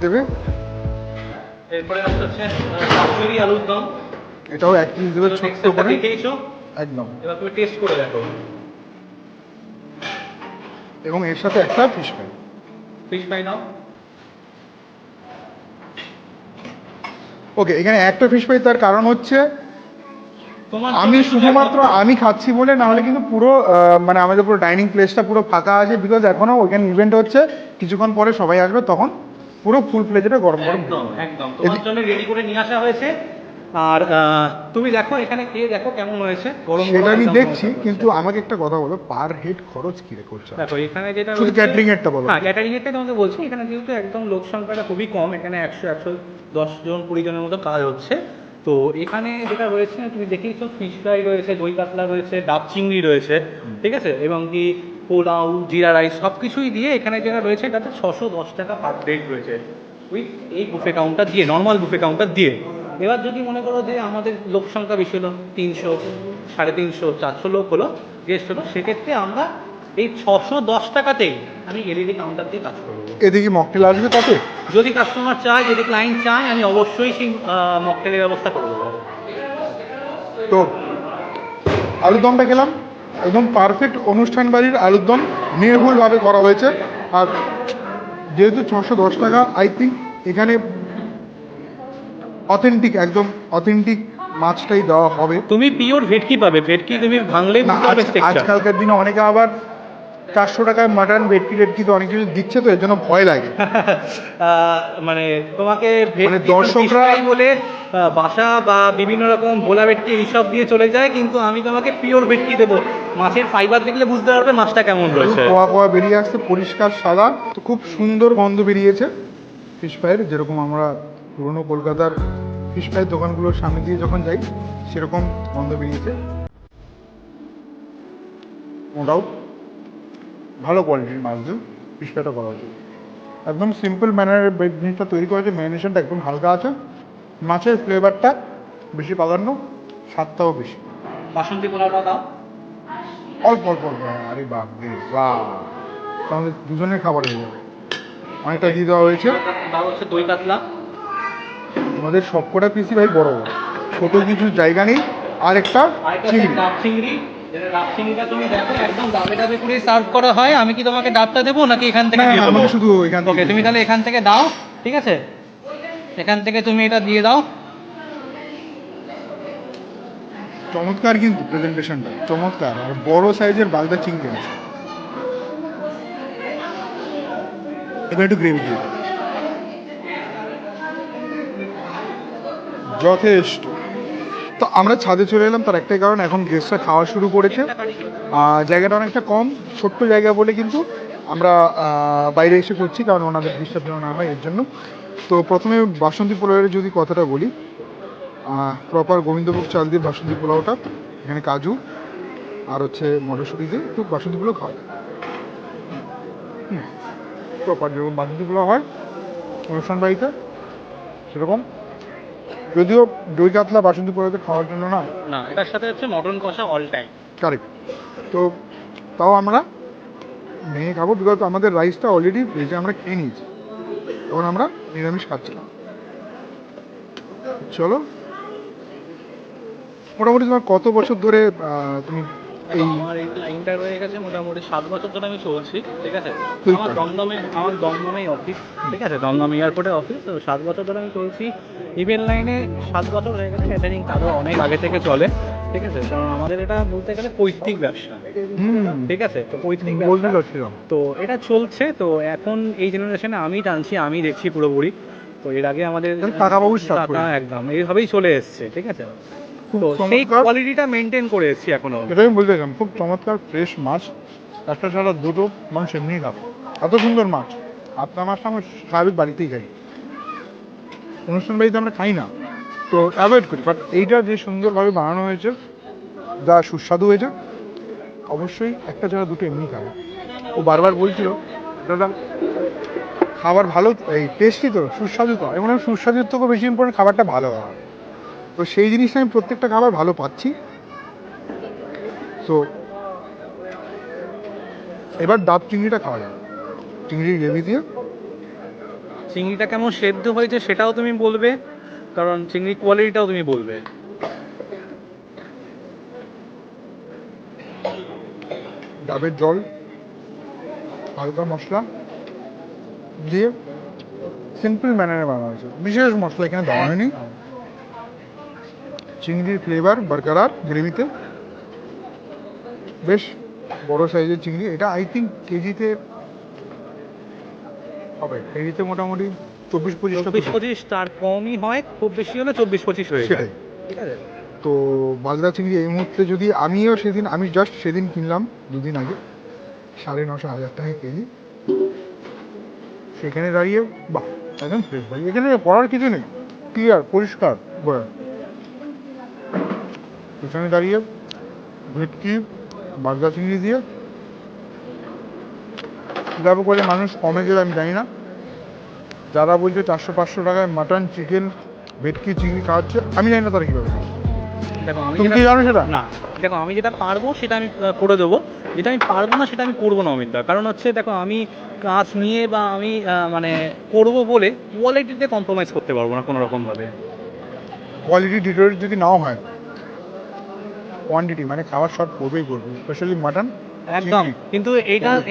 দেবে। এরপরে হচ্ছে কাশ্মীরি আলুর দম। এটাও এক পিস দেবে ছোট্ট করে। দেখেইছো একদম। এবার তুমি টেস্ট করে দেখো। এবং এর সাথে একটা ফিশ ফ্রাই। ফিশ ফ্রাই নাও। ওকে, এখানে একটা ফিশ ফ্রাই, তার কারণ হচ্ছে আমি শুধুমাত্র আমি খাচ্ছি বলে, না হলে কিন্তু পুরো মানে আমাদের পুরো ডাইনিং প্লেসটা পুরো ফাঁকা আছে, বিকজ এখনও ওইখানে ইভেন্ট হচ্ছে, কিছুক্ষণ পরে সবাই আসবে, তখন পুরো ফুল প্লেজেটা গরম গরম। একদম একদম তোমার জন্য রেডি করে নিয়ে আসা হয়েছে। আর তুমি দেখো এখানে খেয়ে দেখো কেমন হয়েছে। গরম সেটা আমি একদম দেখছি, হয়েছে। কিন্তু আমাকে একটা কথা বলো, পার হেড খরচ কি করছে? দেখো এখানে যেটা শুধু ক্যাটারিং এরটা বলো। হ্যাঁ, ক্যাটারিং এরটাই তোমাকে বলছি। এখানে যেহেতু একদম লোক সংখ্যাটা খুবই কম, এখানে 110 জন 20 জনের মতো কাজ হচ্ছে। তো এখানে যেটা রয়েছে তুমি দেখেইছো, ফিশ ফ্রাই রয়েছে, দই কাতলা রয়েছে, ডাব চিংড়ি রয়েছে, ঠিক আছে, এবং কি পোলাও, জিরা রাইস সব কিছুই দিয়ে এখানে যেটা রয়েছে এটাতে 610 টাকা পার প্লেট রয়েছে, উইথ এই বুফে কাউন্টার দিয়ে, নর্মাল বুফে কাউন্টার দিয়ে। এবার যদি মনে করো যে আমাদের লোক সংখ্যা বেশি হলো, 300, 350, 400 লোক হলো, গেস্ট হলো, সেক্ষেত্রে আমরা এই 610 টাকাতেই আমি এলইডি কাউন্টার দিয়ে কাজ করবো। এদিকে মকটেল আসবে তাতে? যদি কাস্টমার চায়, যদি ক্লায়েন্ট চায়, আমি অবশ্যই সেই মকটেলের ব্যবস্থা করে দেবো। তো আলুর দমটা খেলাম, একদম পারফেক্ট অনুষ্ঠান বাড়ির আলুর দম, নির্ভুলভাবে করা হয়েছে। আর যেহেতু 610 টাকা, আই থিঙ্ক এখানে অথেন্টিক, একদম অথেন্টিক মাছটাই দেওয়া হবে। তুমি পিওর ভেটকি পাবে, ভেটকি তুমি ভাঙলেই না, বুঝতে পারবে texture। আজকালকার দিনে অনেকে আবার 400 টাকায় মাটন ভেটকি টেটকি তো অনেক কিছু দিচ্ছে, তো এর জন্য ভয় লাগে। মানে তোমাকে মানে ভেটকি দর্শকরা বলে বাসা বা বিভিন্ন রকম ভোলা ভেটকি এইসব দিয়ে চলে যায়, কিন্তু আমি তোমাকে পিওর ভেটকি দেবো। মাছের ফাইবার দেখলে বুঝতে পারবে মাছটা কেমন রয়েছে। কোয়া কোয়া বেরিয়ে আসছে, পরিষ্কার সাদা, তো খুব সুন্দর গন্ধ বেরিয়েছে ফিশ ফ্রাইয়ের। যেরকম আমরা পুরনো কলকাতার ফিশ ফ্রাইয়ের দোকানগুলোর সামনে দিয়ে যখন যাই, সেরকম গন্ধ বেরিয়েছে। নো ডাউট ভালো কোয়ালিটির মাছ দিয়ে ফিশ ফ্রাইটা করা হয়েছে। একদম সিম্পল ম্যানারে জিনিসটা তৈরি করেছে, ম্যারিনেশনটা একদম হালকা আছে, মাছের ফ্লেভারটা বেশি প্রাধান্য, স্বাদটাও বেশি। বাসন্তী পোলাওটা দাও। অল্প অল্প অল্প, আরে বাপ রে বাপ, তাহলে দুজনের খাবার হয়ে যাবে। অনেকটা দিয়ে দেওয়া হয়েছে। দাও হচ্ছে দই কাতলা। আমাদের সবকটা পিসি ভাই বড় বড়, ছোট কিছু জায়গা নেই। আর একটা চিংড়ি। ডাব চিংড়ি, যেটা ডাব চিংড়িটা তুমি দেখো একদম ডাবে ডাবে করে সার্ভ করা হয়। আমি কি তোমাকে ডাবটা দেবো নাকি এখান থেকে না, দিয়ে দেবো? আমাকে শুধু এখান থেকে। ওকে, তুমি তাহলে এখান থেকে দাও, ঠিক আছে, এখান থেকে তুমি এটা দিয়ে দাও। চমৎকার, কিন্তু প্রেজেন্টেশনটা চমৎকার। আর বড় সাইজের বাগদা চিংড়ি আছে। এবার একটু গ্রেভি দিয়ে দাও। যথেষ্ট। তো আমরা ছাদে চলে এলাম, তার একটাই কারণ, এখন গেস্টরা খাওয়া শুরু করেছে। জায়গাটা অনেকটা কম, ছোট্ট জায়গা বলে কিন্তু আমরা বাইরে এসে করছি, কারণ ওনাদের ডিস্টার্ব যেন না হয় এর জন্য। তো প্রথমে বাসন্তী পোলাওয়ের যদি কথাটা বলি, প্রপার গোবিন্দভোগ চাল দিয়ে বাসন্তী পোলাওটা, এখানে কাজু আর হচ্ছে মটরশুঁটি দিয়ে একটু বাসন্তী পোলাও খাওয়া যায়। প্রপার যেরকম বাসন্তী পোলাও হয় অনুষ্ঠান বাড়িতে, সেরকম। যদিও দই কাতলা বাসন্তী পোলাওতে খাওয়ার জন্য না, না, এটার সাথে হচ্ছে মটন কষা অল টাইম। কারেক্ট। তো তাও আমরা ভেঙে খাবো, বিকজ আমাদের রাইসটা অলরেডি ভেজে আমরা খেয়ে নিয়েছি, তখন আমরা নিরামিষ খাচ্ছিলাম। চলো, মোটামুটি তোমার কত বছর ধরে তুমি এই আমার এই লাইনটা রয়ে গেছে মোটামুটি 7 বছর ধরে আমি চলছি, ঠিক আছে। তুই আমার দমদমেই অফিস, ঠিক আছে, দমদম এয়ারপোর্টে অফিস। তো 7 বছর ধরে আমি চলছি ইভেন্ট লাইনে। 7 বছর হয়ে গেছে, ক্যাটারিং আরও অনেক আগে থেকে চলে, ঠিক আছে। কারণ আমাদের এটা বলতে গেলে পৈতৃক ব্যবসা, ঠিক আছে। তো পৈতৃক বলতে ব্যবসা, চাচ্ছিলাম। তো এটা চলছে। তো এখন এই জেনারেশনে আমি টানছি, আমি দেখছি পুরোপুরি। তো এর আগে আমাদের কাকাবাবু start কাকা করেছে। একদম এইভাবেই চলে এসছে, ঠিক আছে। খুব তো সেই চমৎকার। কোয়ালিটিটা মেনটেন করে এসছি এখনো। এটা আমি বলতে চাইলাম, খুব চমৎকার ফ্রেশ মাছ, একটা ছাড়া দুটো মানুষ এমনিই খাবো, এত সুন্দর মাছ। আপনার মাছটা আমরা স্বাভাবিক বাড়িতেই খাই, অনুষ্ঠান বাড়িতে আমরা খাই না, তো অ্যাভয়েড করি। বাট এইটা যে সুন্দরভাবে বানানো হয়েছে, যা সুস্বাদু হয়েছে, অবশ্যই একটা ছাড়া দুটো এমনি খাবো। ও বারবার বলছিল দাদা খাবার ভালো, এই টেস্টি তো, সুস্বাদু তো। এবং সুস্বাদুর থেকেও বেশি ইম্পর্টেন্ট খাবারটা ভালো হওয়া। তো সেই জিনিসটা আমি প্রত্যেকটা খাবার ভালো পাচ্ছি। সো এবার ডাব চিংড়িটা খাওয়া যাবে, চিংড়ির গ্রেভি দিয়ে চিংড়িটা কেমন সেদ্ধ হয়েছে সেটাও তুমি বলবে, কারণ চিংড়ির কোয়ালিটিটাও তুমি বলবে। ডাবের জল, হালকা মশলা দিয়ে সিম্পল ম্যানারে বানানো হয়েছে, বিশেষ মশলা এখানে দেওয়া হয়নি। চিংড়ির ফ্লেভার বরকরার গ্রেভিতে, বেশ বড় সাইজের চিংড়ি। এটা আই থিঙ্ক কেজিতে হবে, কেজিতে মোটামুটি 24-25 তার কমই হয়, খুব বেশি হলে 24-25 হয়ে যায়। সেটাই। ঠিক আছে। তো বাজরা চিংড়ি এই মুহূর্তে যদি আমি জাস্ট সেদিন কিনলাম 2 দিন আগে 9,500 টাকা কেজি। সেখানে দাঁড়িয়ে বাহ একদম ফ্রেশ ভাই, এখানে পড়ার কিছু নেই, ক্লিয়ার পরিষ্কার বয়ান। এখানে দাঁড়িয়ে ভেটকি বাজরা চিংড়ি দিয়ে কীভাবে করে মানুষ কমে গেলে আমি জানি না। যারা বলছে 400-500 টাকায় মাটন, চিকেন, ভেটকি, চিংড়ি খাওয়াচ্ছে, আমি জানি না তারা কীভাবে। দেখো আমি তুমি কি জানো সেটা? না, দেখো আমি যেটা পারবো সেটা আমি করে দেবো, যেটা আমি পারবো না সেটা আমি করবো না অমিতদা। কারণ হচ্ছে দেখো আমি কাজ নিয়ে বা আমি মানে করবো বলে কোয়ালিটিতে কম্প্রোমাইজ করতে পারবো না কোনো রকমভাবে। কোয়ালিটি ডিটোরিয়েট যদি নাও হয়, কোয়ান্টিটি মানে খাওয়ার শর্ট করবেই করবে, স্পেশালি মাটন একদম। কিন্তু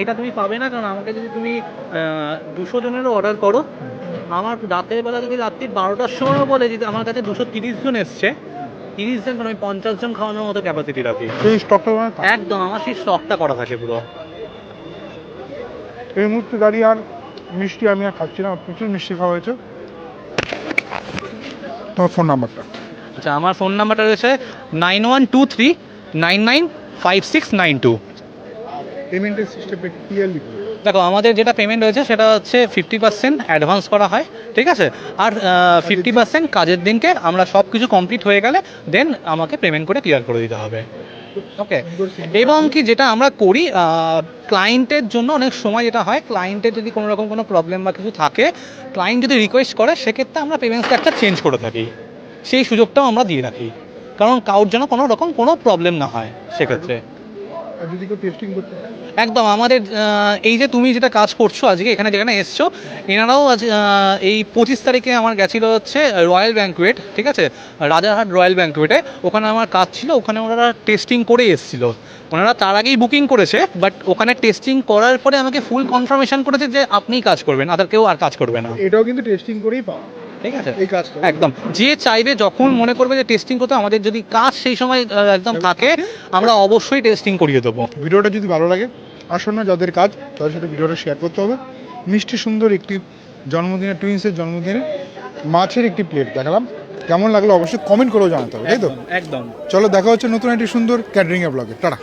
এটা তুমি পাবে না, কারণ আমাকে যদি তুমি 200 জনেরও অর্ডার করো, আমার রাতের বেলা যদি রাত্রি 12টার সময় বলে যদি আমার কাছে 230 জন এসছে, 30 জন আমি 50 জন খাওয়ানোর মতো ক্যাপাসিটি রাখি। সেই স্টকটা একদম আমার সেই স্টকটা করা থাকে পুরো। এই মুহূর্তে দাঁড়িয়ে আর মিষ্টি আমি আর খাচ্ছি না, প্রচুর মিষ্টি খাওয়া হয়েছে। তোমার ফোন নাম্বারটা? আচ্ছা, আমার ফোন নাম্বারটা রয়েছে 9123995692। পেমেন্টের সিস্টেমে ক্লিয়ারলি দেখো আমাদের যেটা পেমেন্ট রয়েছে সেটা হচ্ছে 50% অ্যাডভান্স করা হয়, ঠিক আছে, আর 50% কাজের দিনকে আমরা সব কিছু কমপ্লিট হয়ে গেলে দেন আমাকে পেমেন্ট করে ক্লিয়ার করে দিতে হবে। ওকে। এবং কি যেটা আমরা করি ক্লায়েন্টের জন্য অনেক সময় যেটা হয়, ক্লায়েন্টের যদি কোনো রকম কোনো প্রবলেম বা কিছু থাকে, ক্লায়েন্ট যদি রিকোয়েস্ট করে, সেক্ষেত্রে আমরা পেমেন্ট স্ট্রাকচার চেঞ্জ করে থাকি, সেই সুযোগটাও আমরা দিয়ে রাখি, কারণ কারোর যেন কোনো রকম কোনো প্রবলেম না হয় সেক্ষেত্রে। আর যদি কেউ টেস্টিং করতে চায়? একদম। আমাদের এই যে তুমি যেটা কাজ করছো আজকে এখানে যেখানে এসছো, এনারাও আজ এই 25 তারিখে আমার গেছিলো হচ্ছে রয়্যাল ব্যাঙ্কুয়েট, ঠিক আছে, রাজারহাট রয়্যাল ব্যাঙ্কুয়েটে, ওখানে আমার কাজ ছিল, ওখানে ওনারা টেস্টিং করে এসেছিলো। ওনারা তার আগেই বুকিং করেছে, বাট ওখানে টেস্টিং করার পরে আমাকে ফুল কনফার্মেশন করেছে যে আপনিই কাজ করবেন, আদার কেউ আর কাজ করবে না। এটাও কিন্তু টেস্টিং করেই পাও, ঠিক আছে, এই কাজটা একদম। যে চাইবে যখন মনে করবে যে টেস্টিং করতে, আমাদের যদি কাজ সেই সময় একদম থাকে, আমরা অবশ্যই টেস্টিং করিয়ে দেবো। ভিডিওটা যদি ভালো লাগে, আসুন না, যাদের কাজ তাদের সাথে ভিডিওটা শেয়ার করতে হবে। মিষ্টি সুন্দর একটি জন্মদিনে, টুইন্সের জন্মদিনে মাছের একটি প্লেট দেখালাম, কেমন লাগলো অবশ্যই কমেন্ট করেও জানাতে হবে, তাই তো? একদম। চলো দেখা হচ্ছে নতুন একটি সুন্দর ক্যাটারিংয়ের ব্লগে। টাটা।